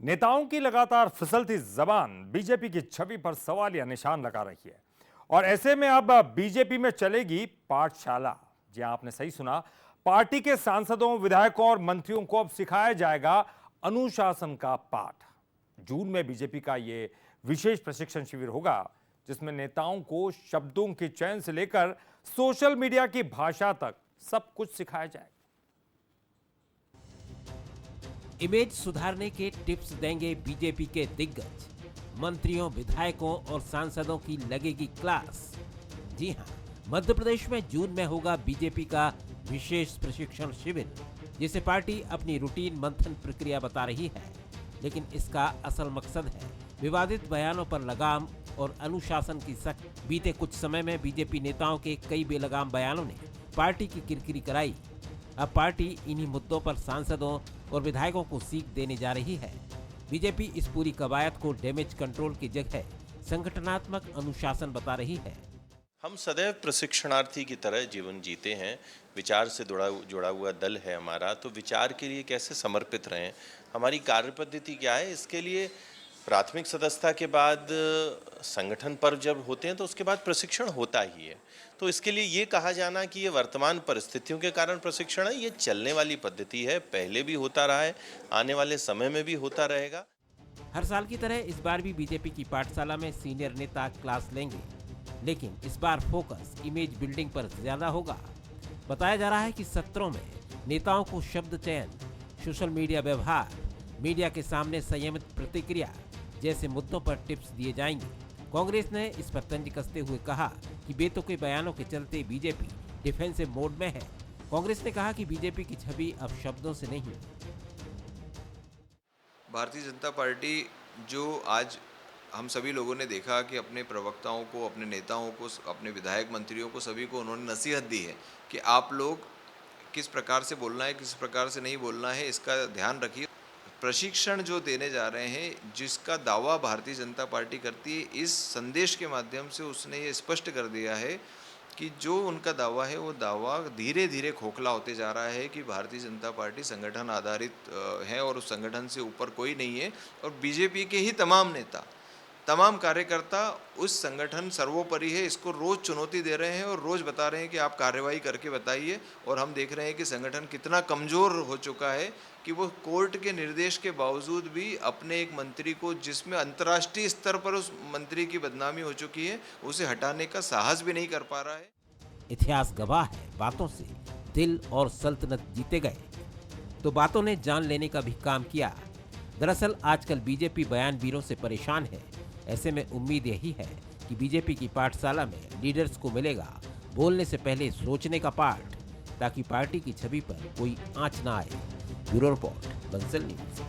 नेताओं की लगातार फिसलती जबान बीजेपी की छवि पर सवालिया निशान लगा रही है। और ऐसे में अब बीजेपी में चलेगी पाठशाला। जी हां, आपने सही सुना। पार्टी के सांसदों, विधायकों और मंत्रियों को अब सिखाया जाएगा अनुशासन का पाठ। जून में बीजेपी का यह विशेष प्रशिक्षण शिविर होगा, जिसमें नेताओं को शब्दों के चयन से लेकर सोशल मीडिया की भाषा तक सब कुछ सिखाया जाएगा। इमेज सुधारने के टिप्स देंगे बीजेपी के दिग्गज। मंत्रियों, विधायकों और सांसदों की लगेगी क्लास। जी हां, मध्य प्रदेश में जून में होगा बीजेपी का विशेष प्रशिक्षण शिविर, जिसे पार्टी अपनी रूटीन मंथन प्रक्रिया बता रही है। लेकिन इसका असल मकसद है विवादित बयानों पर लगाम और अनुशासन की सख्त। बीते कुछ समय में बीजेपी नेताओं के कई बेलगाम बयानों ने पार्टी की किरकिरी कराई। अब पार्टी इन्हीं मुद्दों पर सांसदों और विधायकों को सीख देने जा रही है। बीजेपी इस पूरी कवायद को डैमेज कंट्रोल की जगह संगठनात्मक अनुशासन बता रही है। हम सदैव प्रशिक्षणार्थी की तरह जीवन जीते हैं। विचार से जुड़ा हुआ दल है हमारा, तो विचार के लिए कैसे समर्पित रहें, हमारी कार्यपद्धति क्या है, इसके लिए प्राथमिक सदस्यता के बाद संगठन पर्व जब होते हैं तो उसके बाद प्रशिक्षण होता ही है। तो इसके लिए ये कहा जाना कि ये वर्तमान परिस्थितियों के कारण प्रशिक्षण है, ये चलने वाली पद्धति है, पहले भी होता रहा है, आने वाले समय में भी होता रहेगा। हर साल की तरह इस बार भी बीजेपी की पाठशाला में सीनियर नेता क्लास लेंगे, लेकिन इस बार फोकस इमेज बिल्डिंग पर ज्यादा होगा। बताया जा रहा है कि सत्रों में नेताओं को शब्द चयन, सोशल मीडिया व्यवहार, मीडिया के सामने संयमित प्रतिक्रिया जैसे मुद्दों पर टिप्स दिए जाएंगे। कांग्रेस ने इस पर तंज कसते हुए कहा कि बेतुके बयानों के चलते बीजेपी डिफेंसिव मोड में है। कांग्रेस ने कहा कि बीजेपी की छवि अब शब्दों से नहीं। भारतीय जनता पार्टी जो आज हम सभी लोगों ने देखा कि अपने प्रवक्ताओं को, अपने नेताओं को, अपने विधायक मंत्रियों को, सभी को उन्होंने नसीहत दी है कि आप लोग किस प्रकार से बोलना है, किस प्रकार से नहीं बोलना है, इसका ध्यान रखिए। प्रशिक्षण जो देने जा रहे हैं, जिसका दावा भारतीय जनता पार्टी करती है, इस संदेश के माध्यम से उसने ये स्पष्ट कर दिया है कि जो उनका दावा है वो दावा धीरे धीरे खोखला होते जा रहा है कि भारतीय जनता पार्टी संगठन आधारित है और उस संगठन से ऊपर कोई नहीं है। और बीजेपी के ही तमाम नेता, तमाम कार्यकर्ता उस संगठन सर्वोपरि है, इसको रोज़ चुनौती दे रहे हैं और रोज़ बता रहे हैं कि आप कार्रवाई करके बताइए। और हम देख रहे हैं कि संगठन कितना कमज़ोर हो चुका है कि वो कोर्ट के निर्देश के बावजूद भी अपने एक मंत्री को, जिसमें अंतर्राष्ट्रीय स्तर पर उस मंत्री की बदनामी हो चुकी है, उसे हटाने का साहस भी नहीं कर पा रहा है। इतिहास गवाह है, बातों से दिल और सल्तनत जीते गए तो बातों ने जान लेने का भी काम किया। दरअसल आजकल बीजेपी बयानवीरों से परेशान है। ऐसे में उम्मीद यही है कि बीजेपी की पाठशाला में लीडर्स को मिलेगा बोलने से पहले सोचने का पाठ, ताकि पार्टी की छवि पर कोई आंच ना आए। Bureau report, Bansal news.